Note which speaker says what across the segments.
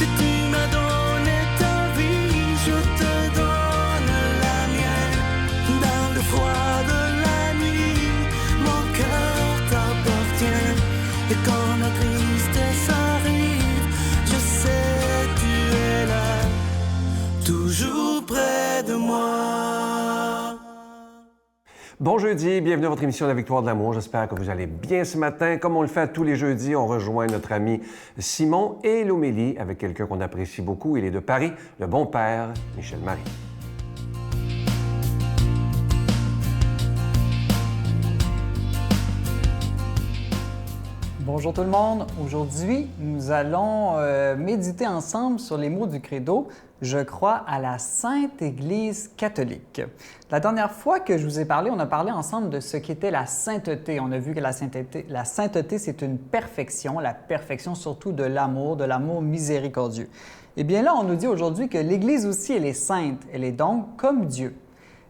Speaker 1: Si tu m'as donné ta vie, je te donne la mienne. Dans le froid de la nuit, mon cœur t'appartient. Et quand la tristesse arrive, je sais tu es là, toujours près de moi.
Speaker 2: Bon jeudi, bienvenue à votre émission La Victoire de l'amour. J'espère que vous allez bien ce matin. Comme on le fait tous les jeudis, on rejoint notre ami Simon et l'homélie avec quelqu'un qu'on apprécie beaucoup. Il est de Paris, le bon père Michel Marie.
Speaker 3: Bonjour tout le monde. Aujourd'hui, nous allons méditer ensemble sur les mots du credo « Je crois à la Sainte Église catholique ». La dernière fois que je vous ai parlé, on a parlé ensemble de ce qu'était la sainteté. On a vu que la sainteté, c'est une perfection, la perfection surtout de l'amour miséricordieux. Eh bien là, on nous dit aujourd'hui que l'Église aussi, elle est sainte, elle est donc comme Dieu.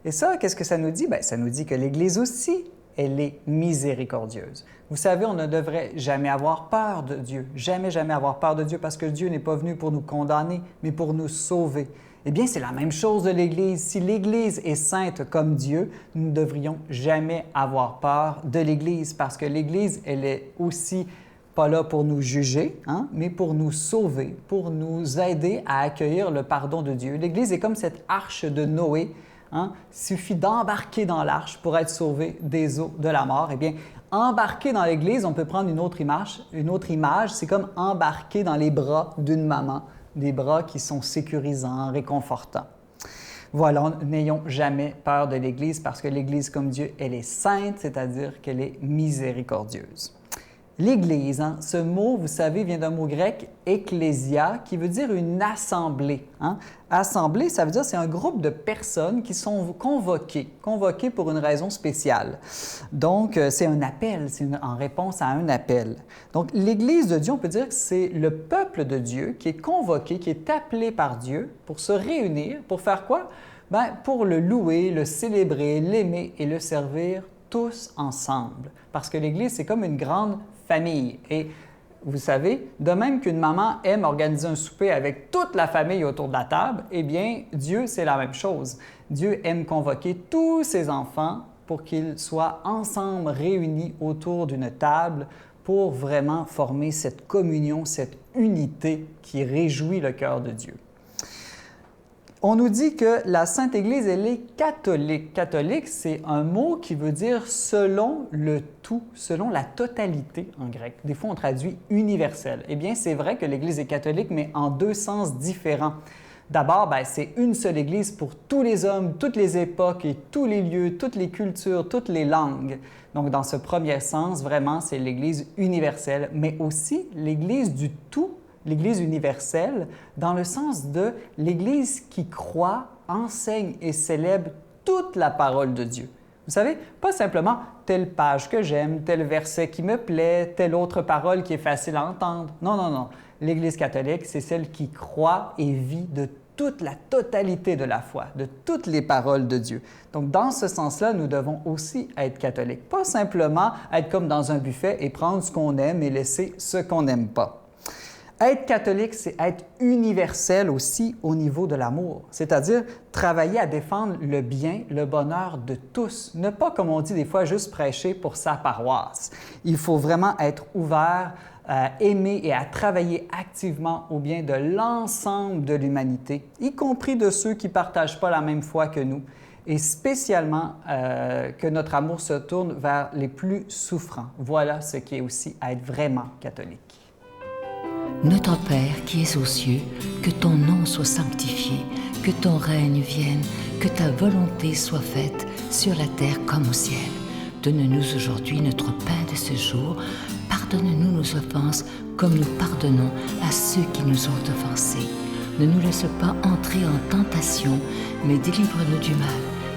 Speaker 3: Et ça, qu'est-ce que ça nous dit? Bien, ça nous dit que l'Église aussi, elle est miséricordieuse. Vous savez, on ne devrait jamais avoir peur de Dieu, jamais avoir peur de Dieu parce que Dieu n'est pas venu pour nous condamner, mais pour nous sauver. Eh bien, c'est la même chose de l'Église. Si l'Église est sainte comme Dieu, nous ne devrions jamais avoir peur de l'Église parce que l'Église, elle est aussi pas là pour nous juger, mais pour nous sauver, pour nous aider à accueillir le pardon de Dieu. L'Église est comme cette arche de Noé. Il suffit d'embarquer dans l'arche pour être sauvé des eaux de la mort. Eh bien, embarquer dans l'Église, on peut prendre une autre image, c'est comme embarquer dans les bras d'une maman, des bras qui sont sécurisants, réconfortants. Voilà, n'ayons jamais peur de l'Église parce que l'Église comme Dieu, elle est sainte, c'est-à-dire qu'elle est miséricordieuse. L'Église, ce mot, vous savez, vient d'un mot grec « ecclésia » qui veut dire une assemblée. Assemblée, ça veut dire c'est un groupe de personnes qui sont convoquées pour une raison spéciale. Donc, c'est un appel, en réponse à un appel. Donc, l'Église de Dieu, on peut dire que c'est le peuple de Dieu qui est convoqué, qui est appelé par Dieu pour se réunir, pour faire quoi? Bien, pour le louer, le célébrer, l'aimer et le servir tous ensemble. Parce que l'Église, c'est comme une grande famille. Et vous savez, de même qu'une maman aime organiser un souper avec toute la famille autour de la table, eh bien, Dieu, c'est la même chose. Dieu aime convoquer tous ses enfants pour qu'ils soient ensemble réunis autour d'une table pour vraiment former cette communion, cette unité qui réjouit le cœur de Dieu. On nous dit que la Sainte Église, elle est catholique. Catholique, c'est un mot qui veut dire selon le tout, selon la totalité en grec. Des fois, on traduit universel. Eh bien, c'est vrai que l'Église est catholique, mais en deux sens différents. D'abord, c'est une seule Église pour tous les hommes, toutes les époques et tous les lieux, toutes les cultures, toutes les langues. Donc, dans ce premier sens, vraiment, c'est l'Église universelle, mais aussi l'Église du tout, l'Église universelle, dans le sens de l'Église qui croit, enseigne et célèbre toute la parole de Dieu. Vous savez, pas simplement telle page que j'aime, tel verset qui me plaît, telle autre parole qui est facile à entendre. Non. L'Église catholique, c'est celle qui croit et vit de toute la totalité de la foi, de toutes les paroles de Dieu. Donc, dans ce sens-là, nous devons aussi être catholiques. Pas simplement être comme dans un buffet et prendre ce qu'on aime et laisser ce qu'on n'aime pas. Être catholique, c'est être universel aussi au niveau de l'amour, c'est-à-dire travailler à défendre le bien, le bonheur de tous. Ne pas, comme on dit des fois, juste prêcher pour sa paroisse. Il faut vraiment être ouvert à aimer et à travailler activement au bien de l'ensemble de l'humanité, y compris de ceux qui ne partagent pas la même foi que nous, et spécialement que notre amour se tourne vers les plus souffrants. Voilà ce qui est aussi être vraiment catholique.
Speaker 4: Notre Père qui es aux cieux, que ton nom soit sanctifié, que ton règne vienne, que ta volonté soit faite sur la terre comme au ciel. Donne-nous aujourd'hui notre pain de ce jour. Pardonne-nous nos offenses comme nous pardonnons à ceux qui nous ont offensés. Ne nous laisse pas entrer en tentation, mais délivre-nous du mal,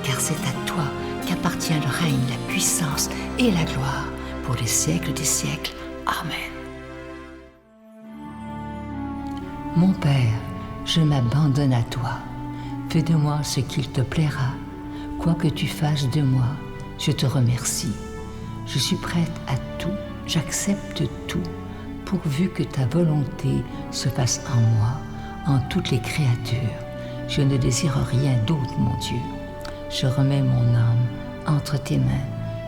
Speaker 4: car c'est à toi qu'appartient le règne, la puissance et la gloire pour les siècles des siècles. Amen. Mon Père, je m'abandonne à toi. Fais de moi ce qu'il te plaira. Quoi que tu fasses de moi, je te remercie. Je suis prête à tout, j'accepte tout pourvu que ta volonté se fasse en moi, en toutes les créatures. Je ne désire rien d'autre, mon Dieu. Je remets mon âme entre tes mains.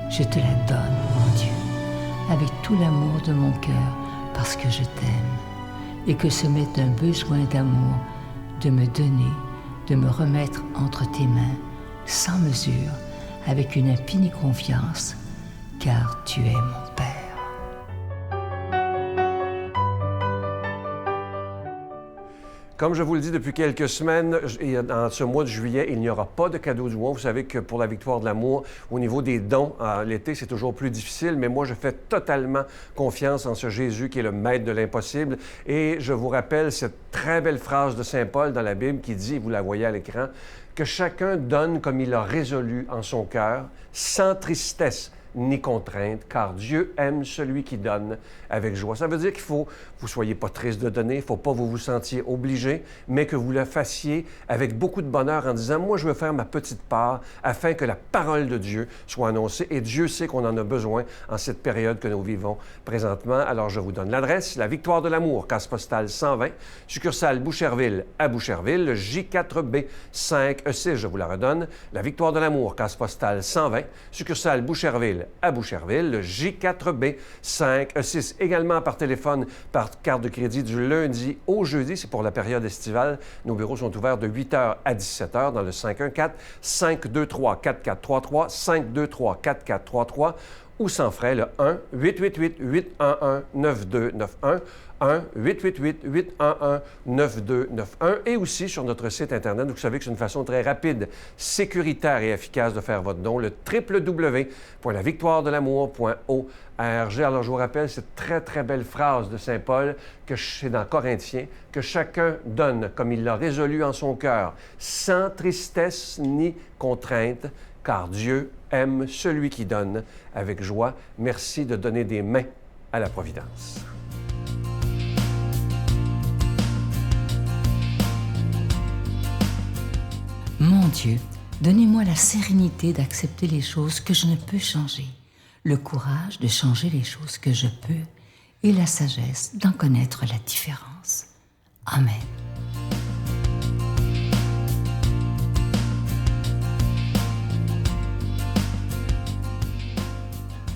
Speaker 4: Je te la donne, mon Dieu, avec tout l'amour de mon cœur, parce que je t'aime, et que ce m'est un besoin d'amour de me donner, de me remettre entre tes mains, sans mesure, avec une infinie confiance, car tu es mon Père.
Speaker 2: Comme je vous le dis depuis quelques semaines, en ce mois de juillet, il n'y aura pas de cadeau du mois. Vous savez que pour la victoire de l'amour, au niveau des dons, l'été, c'est toujours plus difficile, mais moi, je fais totalement confiance en ce Jésus qui est le maître de l'impossible. Et je vous rappelle cette très belle phrase de Saint Paul dans la Bible qui dit, vous la voyez à l'écran, que chacun donne comme il a résolu en son cœur, sans tristesse ni contrainte, car Dieu aime celui qui donne avec joie. Ça veut dire qu'il faut que vous ne soyez pas triste de donner, il ne faut pas que vous vous sentiez obligé, mais que vous le fassiez avec beaucoup de bonheur en disant « Moi, je veux faire ma petite part afin que la parole de Dieu soit annoncée. » Et Dieu sait qu'on en a besoin en cette période que nous vivons présentement. Alors, je vous donne l'adresse, la Victoire de l'amour, case postale 120, succursale Boucherville à Boucherville, le J4B 5E6, je vous la redonne. La Victoire de l'amour, case postale 120, succursale Boucherville à Boucherville, le J4B 5E6. Également par téléphone, par carte de crédit du lundi au jeudi. C'est pour la période estivale. Nos bureaux sont ouverts de 8h à 17h dans le 514-523-4433, 523-4433 ou sans frais le 1-888-811-9291. 1-888-811-9291 et aussi sur notre site Internet. Vous savez que c'est une façon très rapide, sécuritaire et efficace de faire votre don, le www.lavictoiredelamour.org. Alors, je vous rappelle cette très, très belle phrase de Saint Paul, que c'est dans Corinthiens, que chacun donne comme il l'a résolu en son cœur, sans tristesse ni contrainte, car Dieu aime celui qui donne avec joie. Merci de donner des mains à la Providence.
Speaker 4: Mon Dieu, donnez-moi la sérénité d'accepter les choses que je ne peux changer, le courage de changer les choses que je peux et la sagesse d'en connaître la différence. Amen.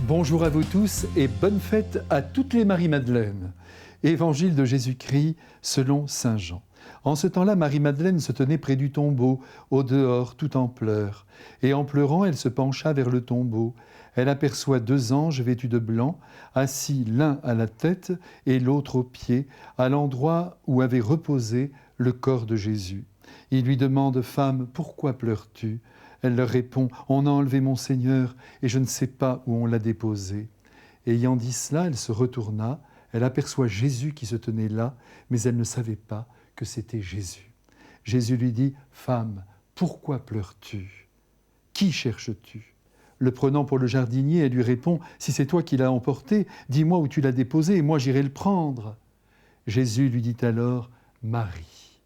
Speaker 5: Bonjour à vous tous et bonne fête à toutes les Marie-Madeleine. Évangile de Jésus-Christ selon saint Jean. En ce temps-là, Marie-Madeleine se tenait près du tombeau, au dehors, tout en pleurs. Et en pleurant, elle se pencha vers le tombeau. Elle aperçoit 2 anges vêtus de blanc, assis l'un à la tête et l'autre aux pieds, à l'endroit où avait reposé le corps de Jésus. Ils lui demandent « Femme, pourquoi pleures-tu » Elle leur répond « On a enlevé mon Seigneur et je ne sais pas où on l'a déposé. » Ayant dit cela, elle se retourna. Elle aperçoit Jésus qui se tenait là, mais elle ne savait pas que c'était Jésus. Jésus lui dit « Femme, pourquoi pleures-tu ? Qui cherches-tu » Le prenant pour le jardinier, elle lui répond « Si c'est toi qui l'as emporté, dis-moi où tu l'as déposé et moi j'irai le prendre. » Jésus lui dit alors « Marie ».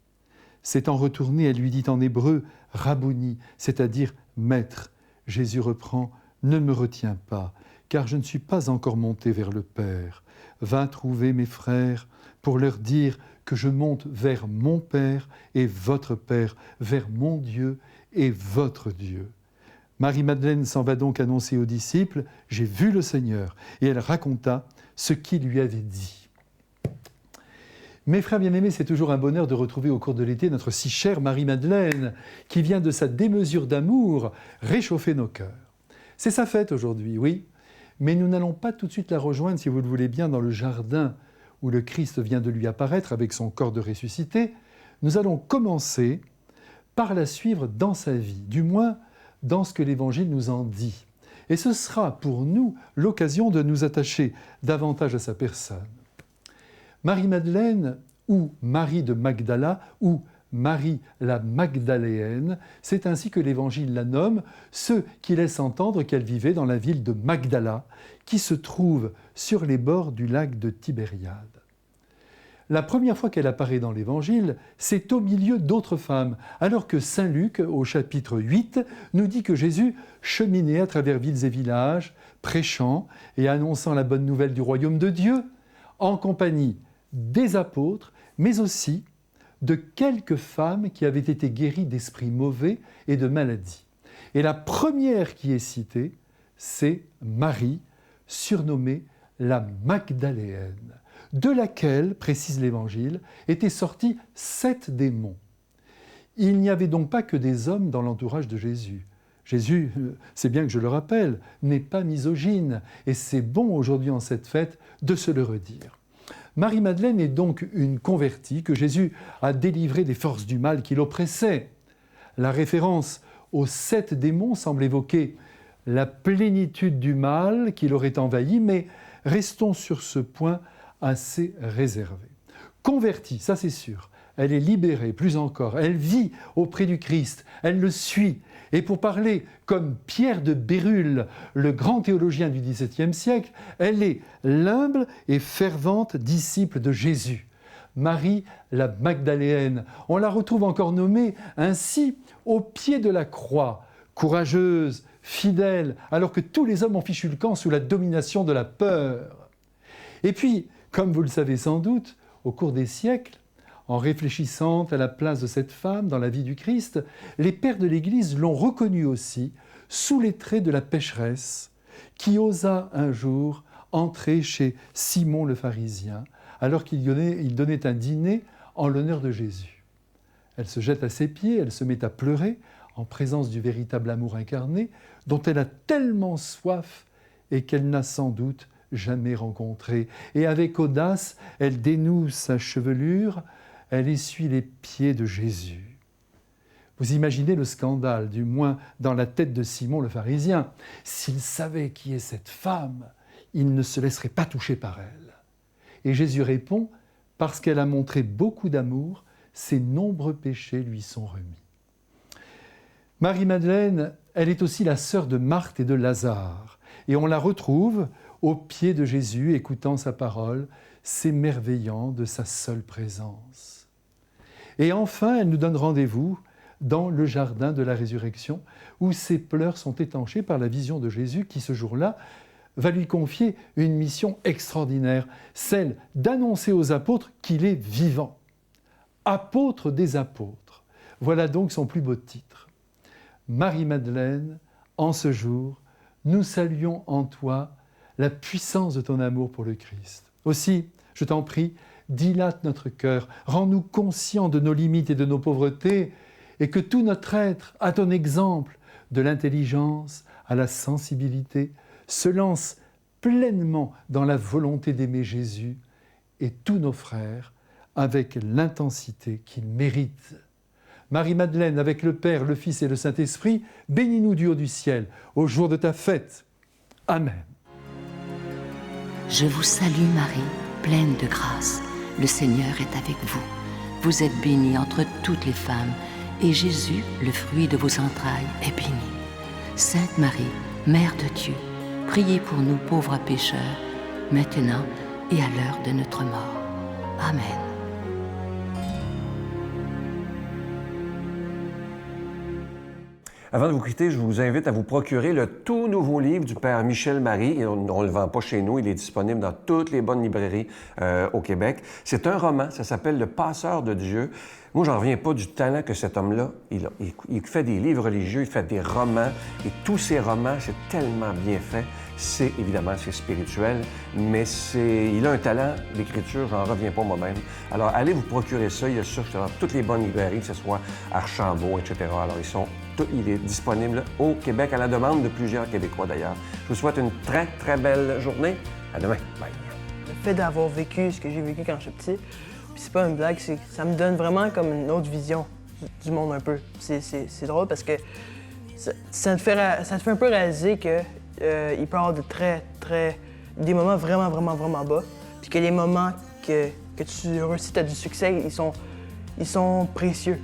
Speaker 5: S'étant retournée, elle lui dit en hébreu « Rabboni », c'est-à-dire « Maître ». Jésus reprend « Ne me retiens pas, car je ne suis pas encore monté vers le Père. Va trouver mes frères pour leur dire que je monte vers mon Père et votre Père, vers mon Dieu et votre Dieu. » Marie-Madeleine s'en va donc annoncer aux disciples « J'ai vu le Seigneur » et elle raconta ce qu'il lui avait dit. Mes frères bien-aimés, c'est toujours un bonheur de retrouver au cours de l'été notre si chère Marie-Madeleine qui vient de sa démesure d'amour réchauffer nos cœurs. C'est sa fête aujourd'hui, oui, mais nous n'allons pas tout de suite la rejoindre, si vous le voulez bien, dans le jardin où le Christ vient de lui apparaître avec son corps de ressuscité. Nous allons commencer par la suivre dans sa vie, du moins dans ce que l'Évangile nous en dit. Et ce sera pour nous l'occasion de nous attacher davantage à sa personne. Marie-Madeleine, ou Marie de Magdala, ou Marie la Magdaléenne, c'est ainsi que l'Évangile la nomme, ce qui laisse entendre qu'elle vivait dans la ville de Magdala, qui se trouve sur les bords du lac de Tibériade. La première fois qu'elle apparaît dans l'Évangile, c'est au milieu d'autres femmes, alors que saint Luc, au chapitre 8, nous dit que Jésus cheminait à travers villes et villages, prêchant et annonçant la bonne nouvelle du royaume de Dieu. en compagnie des apôtres, mais aussi de quelques femmes qui avaient été guéries d'esprits mauvais et de maladies. Et la première qui est citée, c'est Marie, surnommée la Magdaléenne, de laquelle, précise l'Évangile, étaient sortis 7 démons. Il n'y avait donc pas que des hommes dans l'entourage de Jésus. Jésus, c'est bien que je le rappelle, n'est pas misogyne, et c'est bon aujourd'hui en cette fête de se le redire. Marie-Madeleine est donc une convertie que Jésus a délivrée des forces du mal qui l'oppressaient. La référence aux 7 démons semble évoquer la plénitude du mal qui l'aurait envahi, mais restons sur ce point assez réservés. Convertie, ça c'est sûr, elle est libérée, plus encore, elle vit auprès du Christ, elle le suit. Et pour parler comme Pierre de Bérulle, le grand théologien du XVIIe siècle, elle est l'humble et fervente disciple de Jésus. Marie la Magdaléenne, on la retrouve encore nommée ainsi au pied de la croix, courageuse, fidèle, alors que tous les hommes ont fichu le camp sous la domination de la peur. Et puis, comme vous le savez sans doute, au cours des siècles, en réfléchissant à la place de cette femme dans la vie du Christ, les pères de l'Église l'ont reconnue aussi sous les traits de la pécheresse qui osa un jour entrer chez Simon le pharisien alors qu'il donnait un dîner en l'honneur de Jésus. Elle se jette à ses pieds, elle se met à pleurer en présence du véritable amour incarné dont elle a tellement soif et qu'elle n'a sans doute jamais rencontré. Et avec audace, elle dénoue sa chevelure, elle essuie les pieds de Jésus. Vous imaginez le scandale, du moins dans la tête de Simon le pharisien. S'il savait qui est cette femme, il ne se laisserait pas toucher par elle. Et Jésus répond, parce qu'elle a montré beaucoup d'amour, ses nombreux péchés lui sont remis. Marie-Madeleine, elle est aussi la sœur de Marthe et de Lazare. Et on la retrouve au pied de Jésus, écoutant sa parole, s'émerveillant de sa seule présence. Et enfin, elle nous donne rendez-vous dans le jardin de la résurrection, où ses pleurs sont étanchés par la vision de Jésus qui, ce jour-là, va lui confier une mission extraordinaire, celle d'annoncer aux apôtres qu'il est vivant. Apôtre des apôtres. Voilà donc son plus beau titre. Marie-Madeleine, en ce jour, nous saluons en toi la puissance de ton amour pour le Christ. Aussi, je t'en prie, dilate notre cœur, rends-nous conscients de nos limites et de nos pauvretés, et que tout notre être, à ton exemple, de l'intelligence à la sensibilité, se lance pleinement dans la volonté d'aimer Jésus et tous nos frères avec l'intensité qu'ils méritent. Marie-Madeleine, avec le Père, le Fils et le Saint-Esprit, bénis-nous du haut du ciel, au jour de ta fête. Amen.
Speaker 4: Je vous salue Marie, pleine de grâce. Le Seigneur est avec vous. Vous êtes bénie entre toutes les femmes, et Jésus, le fruit de vos entrailles, est béni. Sainte Marie, Mère de Dieu, priez pour nous pauvres pécheurs, maintenant et à l'heure de notre mort. Amen.
Speaker 2: Avant de vous quitter, je vous invite à vous procurer le tout nouveau livre du Père Michel Marie. On ne le vend pas chez nous, il est disponible dans toutes les bonnes librairies au Québec. C'est un roman, ça s'appelle Le Passeur de Dieu. Moi, j'en reviens pas du talent que cet homme-là, il fait des livres religieux, il fait des romans, et tous ces romans, c'est tellement bien fait. C'est spirituel, mais il a un talent d'écriture, j'en reviens pas moi-même. Alors, allez vous procurer ça, il y a ça dans toutes les bonnes librairies, que ce soit Archambault, etc. Alors, il est disponible au Québec à la demande de plusieurs Québécois d'ailleurs. Je vous souhaite une très, très belle journée. À demain. Bye.
Speaker 6: Le fait d'avoir vécu ce que j'ai vécu quand j'étais petit, puis c'est pas une blague, ça me donne vraiment comme une autre vision du monde un peu. C'est drôle parce que ça te fait un peu réaliser que il peut y avoir des moments vraiment, vraiment, vraiment bas, puis que les moments que tu réussis, tu as du succès, ils sont précieux.